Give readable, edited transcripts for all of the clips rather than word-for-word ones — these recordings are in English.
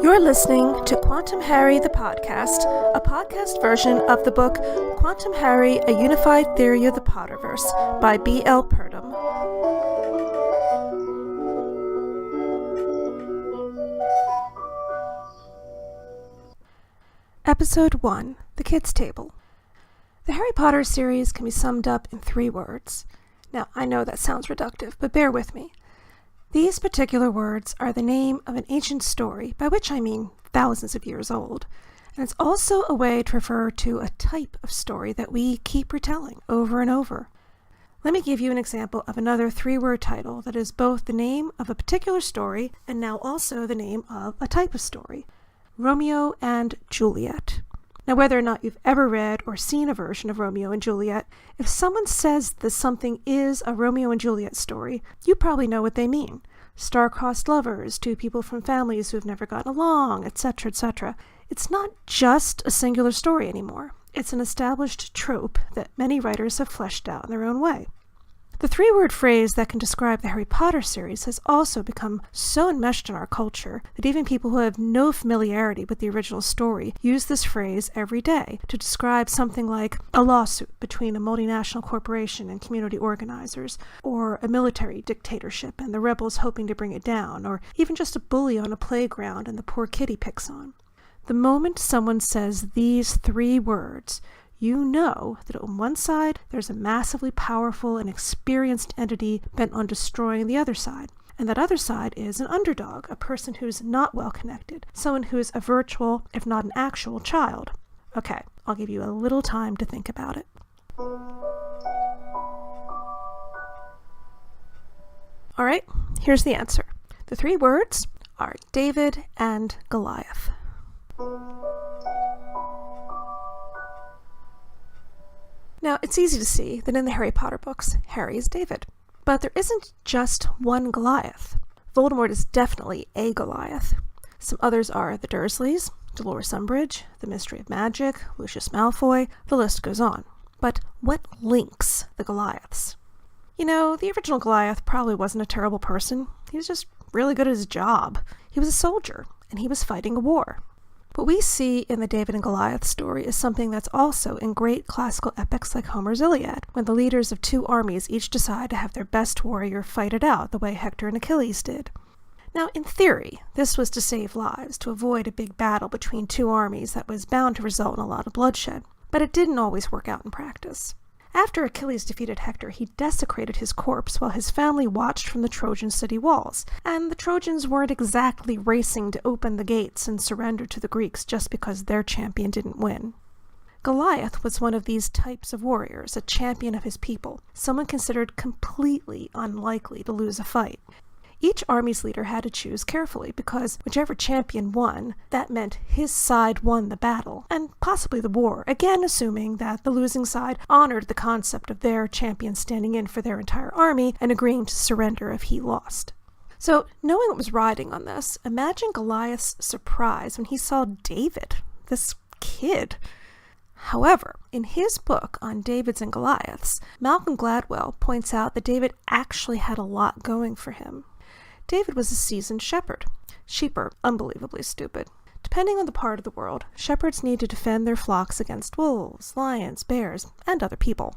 You're listening to Quantum Harry the Podcast, a podcast version of the book Quantum Harry, A Unified Theory of the Potterverse by B.L. Purdom. Episode 1, The Kids' Table. The Harry Potter series can be summed up in 3 words. Now, I know that sounds reductive, but bear with me. These particular words are the name of an ancient story, by which I mean thousands of years old, and it's also a way to refer to a type of story that we keep retelling over and over. Let me give you an example of another 3-word title that is both the name of a particular story and now also the name of a type of story: Romeo and Juliet. Now, whether or not you've ever read or seen a version of Romeo and Juliet, if someone says that something is a Romeo and Juliet story, you probably know what they mean. Star-crossed lovers, 2 people from families who have never gotten along, etc., etc. It's not just a singular story anymore. It's an established trope that many writers have fleshed out in their own way. The 3-word phrase that can describe the Harry Potter series has also become so enmeshed in our culture that even people who have no familiarity with the original story use this phrase every day to describe something like a lawsuit between a multinational corporation and community organizers, or a military dictatorship and the rebels hoping to bring it down, or even just a bully on a playground and the poor kid he picks on. The moment someone says these 3 words, you know that on one side, there's a massively powerful and experienced entity bent on destroying the other side. And that other side is an underdog, a person who's not well connected, someone who's a virtual, if not an actual, child. Okay, I'll give you a little time to think about it. All right, here's the answer. The 3 words are David and Goliath. Now, it's easy to see that in the Harry Potter books, Harry is David. But there isn't just one Goliath. Voldemort is definitely a Goliath. Some others are the Dursleys, Dolores Umbridge, the Mystery of Magic, Lucius Malfoy, the list goes on. But what links the Goliaths? You know, the original Goliath probably wasn't a terrible person. He was just really good at his job. He was a soldier, and he was fighting a war. What we see in the David and Goliath story is something that's also in great classical epics like Homer's Iliad, when the leaders of 2 armies each decide to have their best warrior fight it out the way Hector and Achilles did. Now, in theory, this was to save lives, to avoid a big battle between 2 armies that was bound to result in a lot of bloodshed, but it didn't always work out in practice. After Achilles defeated Hector, he desecrated his corpse while his family watched from the Trojan city walls, and the Trojans weren't exactly racing to open the gates and surrender to the Greeks just because their champion didn't win. Goliath was one of these types of warriors, a champion of his people, someone considered completely unlikely to lose a fight. Each army's leader had to choose carefully because whichever champion won, that meant his side won the battle, and possibly the war, again assuming that the losing side honored the concept of their champion standing in for their entire army and agreeing to surrender if he lost. So, knowing what was riding on this, imagine Goliath's surprise when he saw David, this kid. However, in his book on Davids and Goliaths, Malcolm Gladwell points out that David actually had a lot going for him. David was a seasoned shepherd. Sheep are unbelievably stupid. Depending on the part of the world, shepherds need to defend their flocks against wolves, lions, bears, and other people.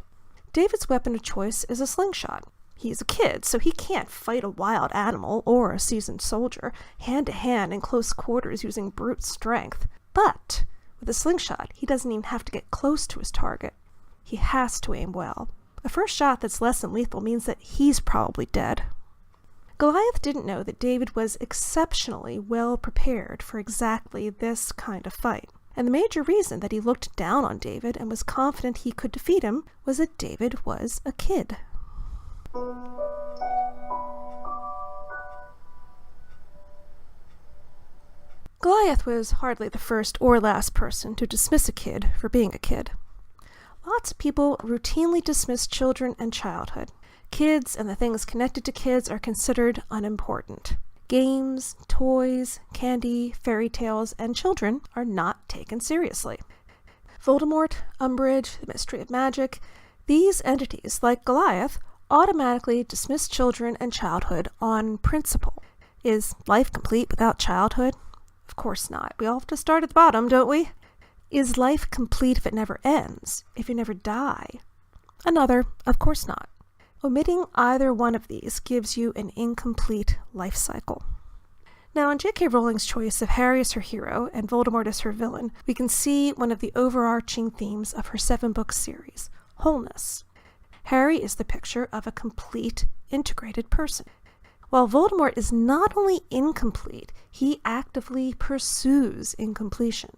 David's weapon of choice is a slingshot. He's a kid, so he can't fight a wild animal or a seasoned soldier hand-to-hand in close quarters using brute strength. But with a slingshot, he doesn't even have to get close to his target. He has to aim well. A first shot that's less than lethal means that he's probably dead. Goliath didn't know that David was exceptionally well prepared for exactly this kind of fight. And the major reason that he looked down on David and was confident he could defeat him was that David was a kid. Goliath was hardly the first or last person to dismiss a kid for being a kid. Lots of people routinely dismiss children and childhood. Kids and the things connected to kids are considered unimportant. Games, toys, candy, fairy tales, and children are not taken seriously. Voldemort, Umbridge, the Mystery of Magic, these entities, like Goliath, automatically dismiss children and childhood on principle. Is life complete without childhood? Of course not. We all have to start at the bottom, don't we? Is life complete if it never ends? If you never die? Another, of course not. Omitting either one of these gives you an incomplete life cycle. Now, in J.K. Rowling's choice of Harry as her hero and Voldemort as her villain, we can see one of the overarching themes of her 7-book series, wholeness. Harry is the picture of a complete, integrated person. While Voldemort is not only incomplete, he actively pursues incompletion.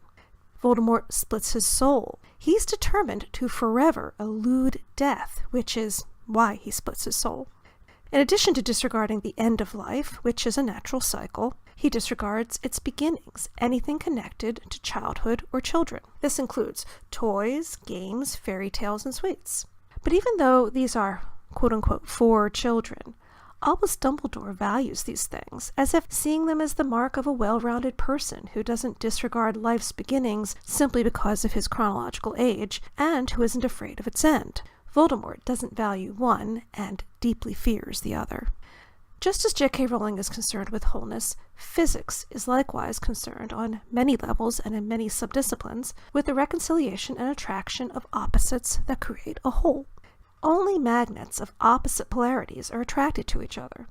Voldemort splits his soul. He's determined to forever elude death, which is why he splits his soul. In addition to disregarding the end of life, which is a natural cycle, he disregards its beginnings, anything connected to childhood or children. This includes toys, games, fairy tales, and sweets. But even though these are quote-unquote for children, Albus Dumbledore values these things, as if seeing them as the mark of a well-rounded person who doesn't disregard life's beginnings simply because of his chronological age, and who isn't afraid of its end. Voldemort doesn't value one and deeply fears the other. Just as J.K. Rowling is concerned with wholeness, physics is likewise concerned on many levels and in many subdisciplines with the reconciliation and attraction of opposites that create a whole. Only magnets of opposite polarities are attracted to each other.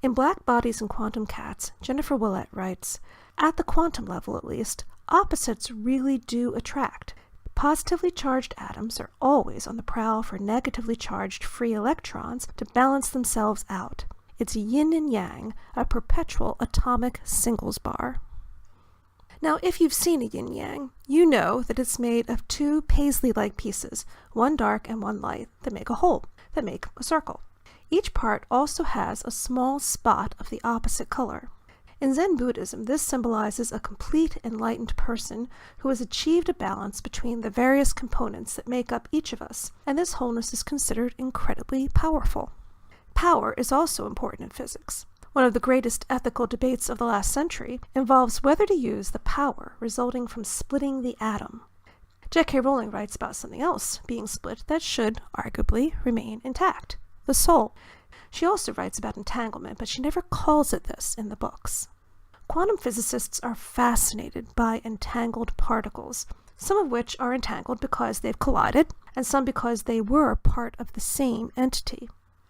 In Black Bodies and Quantum Cats, Jennifer Willett writes, "At the quantum level at least, opposites really do attract. Positively charged atoms are always on the prowl for negatively charged free electrons to balance themselves out. It's yin and yang, a perpetual atomic singles bar." Now, if you've seen a yin-yang, you know that it's made of two paisley-like pieces, one dark and one light, that make a whole, that make a circle. Each part also has a small spot of the opposite color. In Zen Buddhism, this symbolizes a complete enlightened person who has achieved a balance between the various components that make up each of us, and this wholeness is considered incredibly powerful. Power is also important in physics. One of the greatest ethical debates of the last century involves whether to use the power resulting from splitting the atom. J.K. Rowling writes about something else being split that should, arguably, remain intact: the soul. She also writes about entanglement, but she never calls it this in the books. Quantum physicists are fascinated by entangled particles, some of which are entangled because they've collided, and some because they were part of the same entity.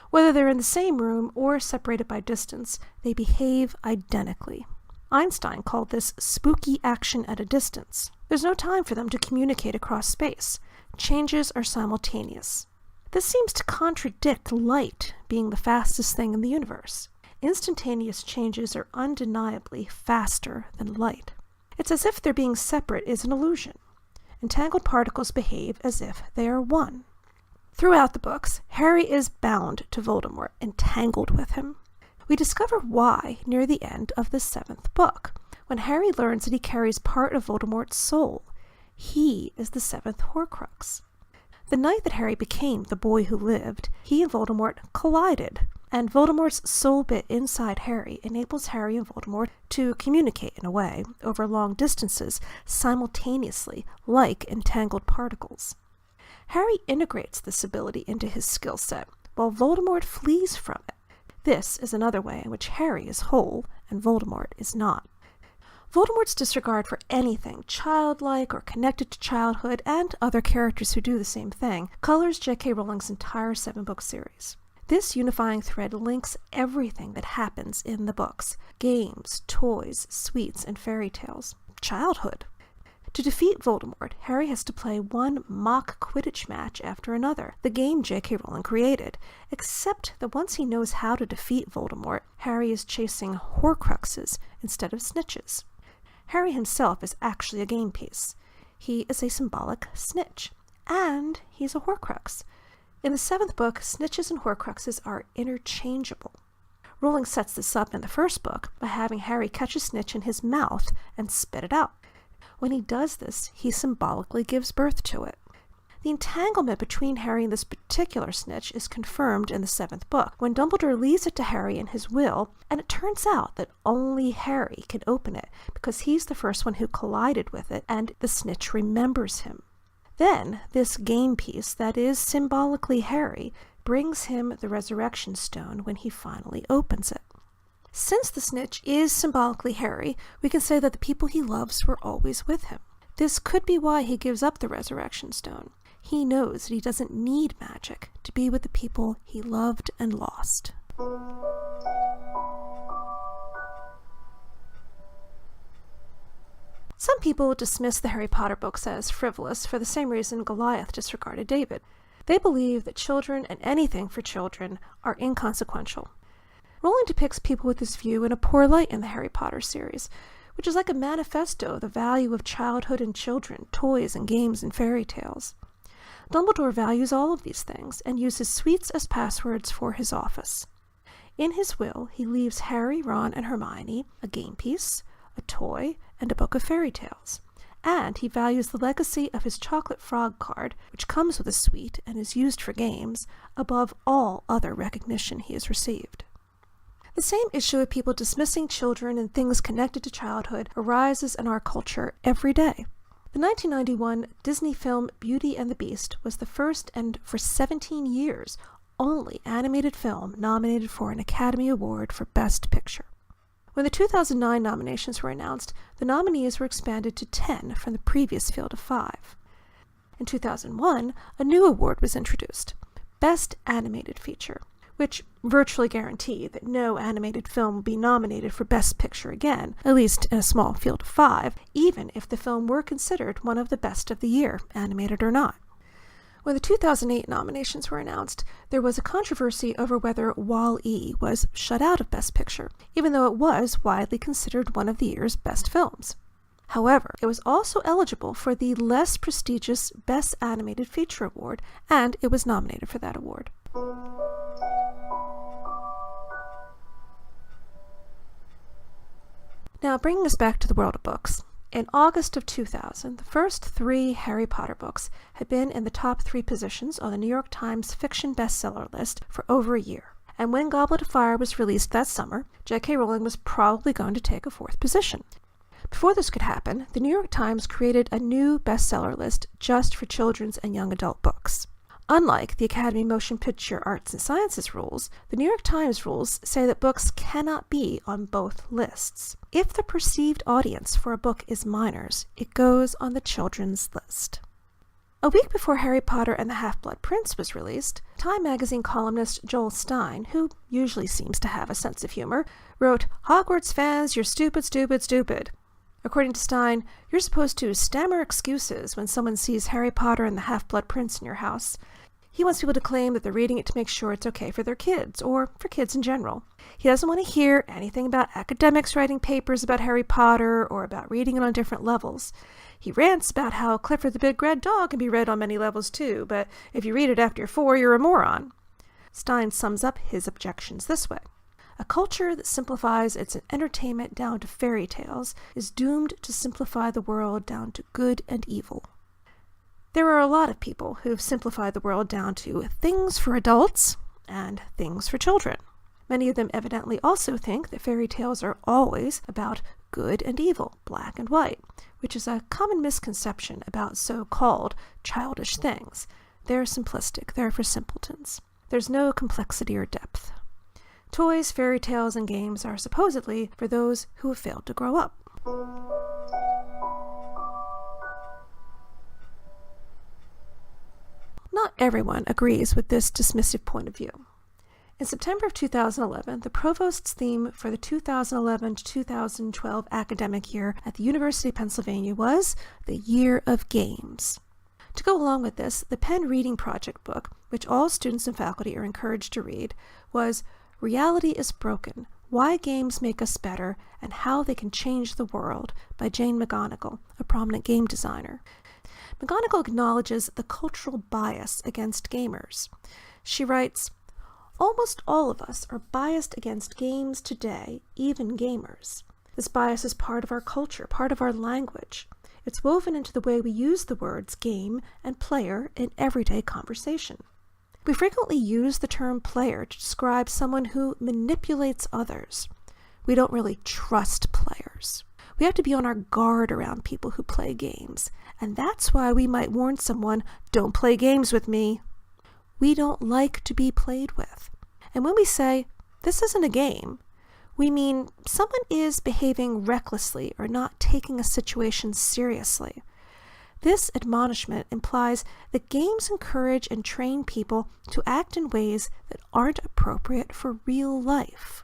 Whether they're in the same room or separated by distance, they behave identically. Einstein called this spooky action at a distance. There's no time for them to communicate across space. Changes are simultaneous. This seems to contradict light being the fastest thing in the universe. Instantaneous changes are undeniably faster than light. It's as if their being separate is an illusion. Entangled particles behave as if they are one. Throughout the books, Harry is bound to Voldemort, entangled with him. We discover why near the end of the 7th book, when Harry learns that he carries part of Voldemort's soul. He is the 7th Horcrux. The night that Harry became the boy who lived, he and Voldemort collided, and Voldemort's soul bit inside Harry enables Harry and Voldemort to communicate in a way over long distances simultaneously, like entangled particles. Harry integrates this ability into his skill set, while Voldemort flees from it. This is another way in which Harry is whole and Voldemort is not. Voldemort's disregard for anything childlike or connected to childhood, and other characters who do the same thing, colors J.K. Rowling's entire 7-book series. This unifying thread links everything that happens in the books: games, toys, sweets, and fairy tales. Childhood. To defeat Voldemort, Harry has to play one mock Quidditch match after another, the game J.K. Rowling created, except that once he knows how to defeat Voldemort, Harry is chasing Horcruxes instead of snitches. Harry himself is actually a game piece. He is a symbolic snitch, and he's a Horcrux. In the 7th book, snitches and Horcruxes are interchangeable. Rowling sets this up in the 1st book by having Harry catch a snitch in his mouth and spit it out. When he does this, he symbolically gives birth to it. The entanglement between Harry and this particular snitch is confirmed in the 7th book, when Dumbledore leaves it to Harry in his will, and it turns out that only Harry can open it, because he's the first one who collided with it, and the snitch remembers him. Then, this game piece that is symbolically Harry brings him the Resurrection Stone when he finally opens it. Since the snitch is symbolically Harry, we can say that the people he loves were always with him. This could be why he gives up the resurrection stone. He knows that he doesn't need magic to be with the people he loved and lost. Some people dismiss the Harry Potter books as frivolous for the same reason Goliath disregarded David. They believe that children and anything for children are inconsequential. Rowling depicts people with this view in a poor light in the Harry Potter series, which is like a manifesto of the value of childhood and children, toys and games and fairy tales. Dumbledore values all of these things and uses sweets as passwords for his office. In his will, he leaves Harry, Ron, and Hermione a game piece, a toy, and a book of fairy tales. And he values the legacy of his chocolate frog card, which comes with a sweet and is used for games, above all other recognition he has received. The same issue of people dismissing children and things connected to childhood arises in our culture every day. The 1991 Disney film Beauty and the Beast was the first and, for 17 years, only animated film nominated for an Academy Award for Best Picture. When the 2009 nominations were announced, the nominees were expanded to 10 from the previous field of 5. In 2001, a new award was introduced, Best Animated Feature, which virtually guaranteed that no animated film will be nominated for Best Picture again, at least in a small field of 5, even if the film were considered one of the best of the year, animated or not. When the 2008 nominations were announced, there was a controversy over whether Wall-E was shut out of Best Picture, even though it was widely considered one of the year's best films. However, it was also eligible for the less prestigious Best Animated Feature Award, and it was nominated for that award. Now, bringing us back to the world of books. In August of 2000, the first 3 Harry Potter books had been in the top 3 positions on the New York Times fiction bestseller list for over a year. And when Goblet of Fire was released that summer, J.K. Rowling was probably going to take a 4th position. Before this could happen, the New York Times created a new bestseller list just for children's and young adult books. Unlike the Academy Motion Picture Arts and Sciences rules, the New York Times rules say that books cannot be on both lists. If the perceived audience for a book is minors, it goes on the children's list. A week before Harry Potter and the Half-Blood Prince was released, Time magazine columnist Joel Stein, who usually seems to have a sense of humor, wrote, "Hogwarts fans, you're stupid, stupid, stupid." According to Stein, you're supposed to stammer excuses when someone sees Harry Potter and the Half-Blood Prince in your house. He wants people to claim that they're reading it to make sure it's okay for their kids, or for kids in general. He doesn't want to hear anything about academics writing papers about Harry Potter or about reading it on different levels. He rants about how Clifford the Big Red Dog can be read on many levels too, but if you read it after you're 4, you're a moron. Stein sums up his objections this way. A culture that simplifies its entertainment down to fairy tales is doomed to simplify the world down to good and evil. There are a lot of people who've simplified the world down to things for adults and things for children. Many of them evidently also think that fairy tales are always about good and evil, black and white, which is a common misconception about so-called childish things. They're simplistic, they're for simpletons. There's no complexity or depth. Toys, fairy tales, and games are supposedly for those who have failed to grow up. Not everyone agrees with this dismissive point of view. In September of 2011, the provost's theme for the 2011 to 2012 academic year at the University of Pennsylvania was the Year of Games. To go along with this, the Penn Reading Project book, which all students and faculty are encouraged to read, was Reality is Broken, Why Games Make Us Better, and How They Can Change the World by Jane McGonigal, a prominent game designer. McGonigal acknowledges the cultural bias against gamers. She writes, "Almost all of us are biased against games today, even gamers. This bias is part of our culture, part of our language. It's woven into the way we use the words game and player in everyday conversation. We frequently use the term player to describe someone who manipulates others. We don't really trust players. We have to be on our guard around people who play games, and that's why we might warn someone, 'Don't play games with me.' We don't like to be played with. And when we say, 'This isn't a game,' we mean someone is behaving recklessly or not taking a situation seriously. This admonishment implies that games encourage and train people to act in ways that aren't appropriate for real life.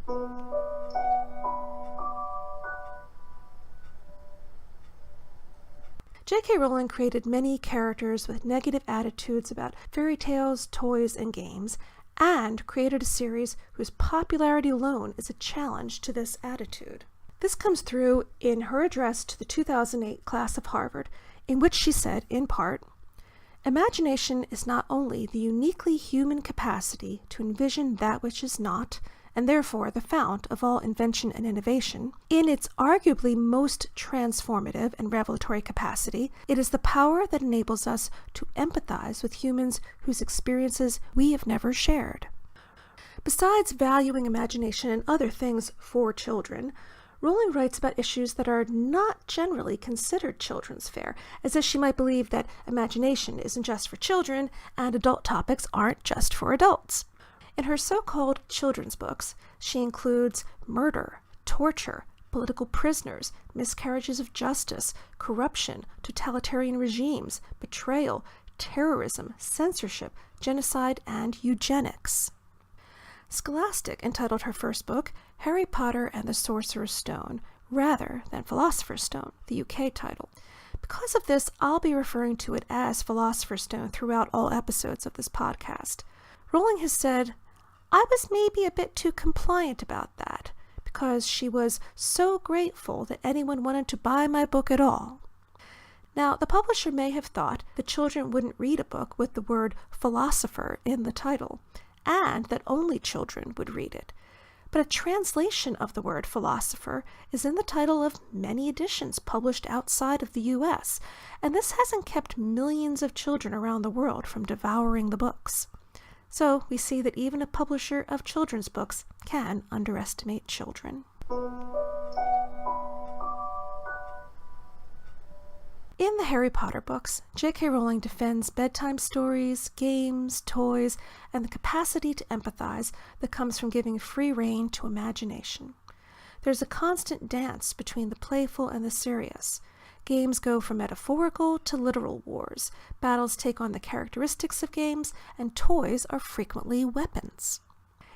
J.K. Rowling created many characters with negative attitudes about fairy tales, toys, and games, and created a series whose popularity alone is a challenge to this attitude. This comes through in her address to the 2008 class of Harvard, in which she said, in part, "Imagination is not only the uniquely human capacity to envision that which is not, and therefore the fount of all invention and innovation, in its arguably most transformative and revelatory capacity, it is the power that enables us to empathize with humans whose experiences we have never shared." Besides valuing imagination and other things for children, Rowling writes about issues that are not generally considered children's fare, as if she might believe that imagination isn't just for children and adult topics aren't just for adults. In her so-called children's books, she includes murder, torture, political prisoners, miscarriages of justice, corruption, totalitarian regimes, betrayal, terrorism, censorship, genocide, and eugenics. Scholastic entitled her first book Harry Potter and the Sorcerer's Stone, rather than Philosopher's Stone, the UK title. Because of this, I'll be referring to it as Philosopher's Stone throughout all episodes of this podcast. Rowling has said, "I was maybe a bit too compliant about that, because she was so grateful that anyone wanted to buy my book at all." Now, the publisher may have thought that children wouldn't read a book with the word philosopher in the title, and that only children would read it. But a translation of the word philosopher is in the title of many editions published outside of the US, and this hasn't kept millions of children around the world from devouring the books. So we see that even a publisher of children's books can underestimate children. In the Harry Potter books, J.K. Rowling defends bedtime stories, games, toys, and the capacity to empathize that comes from giving free rein to imagination. There's a constant dance between the playful and the serious. Games go from metaphorical to literal wars. Battles take on the characteristics of games, and toys are frequently weapons.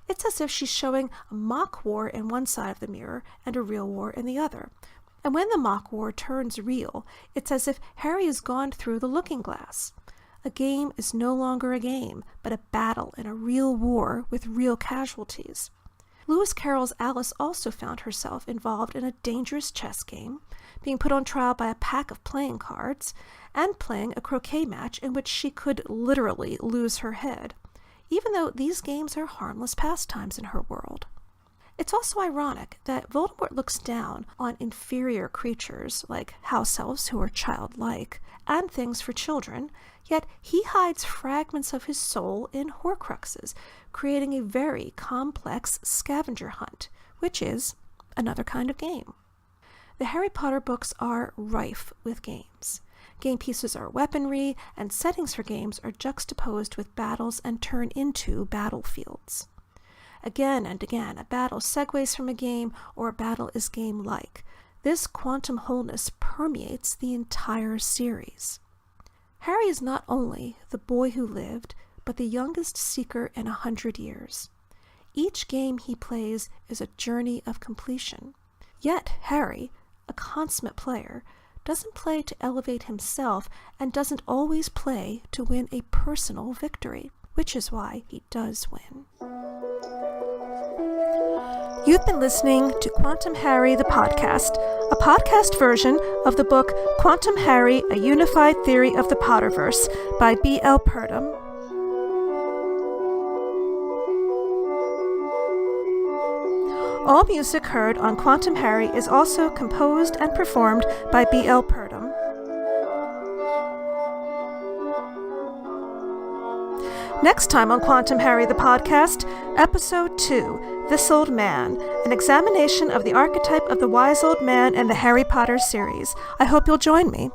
It's as if she's showing a mock war in one side of the mirror and a real war in the other. And when the mock war turns real, it's as if Harry has gone through the looking glass. A game is no longer a game, but a battle in a real war with real casualties. Lewis Carroll's Alice also found herself involved in a dangerous chess game, being put on trial by a pack of playing cards, and playing a croquet match in which she could literally lose her head, even though these games are harmless pastimes in her world. It's also ironic that Voldemort looks down on inferior creatures like house elves who are childlike and things for children, yet he hides fragments of his soul in Horcruxes, creating a very complex scavenger hunt, which is another kind of game. The Harry Potter books are rife with games. Game pieces are weaponry, and settings for games are juxtaposed with battles and turn into battlefields. Again and again, a battle segues from a game, or a battle is game-like. This quantum wholeness permeates the entire series. Harry is not only the boy who lived, but the youngest seeker in 100 years. Each game he plays is a journey of completion. Yet Harry, a consummate player, doesn't play to elevate himself and doesn't always play to win a personal victory, which is why he does win. You've been listening to Quantum Harry the Podcast, a podcast version of the book Quantum Harry, A Unified Theory of the Potterverse by B.L. Purdom. All music heard on Quantum Harry is also composed and performed by B.L. Purdom. Next time on Quantum Harry the Podcast, Episode 2, This Old Man, an examination of the archetype of the wise old man in the Harry Potter series. I hope you'll join me.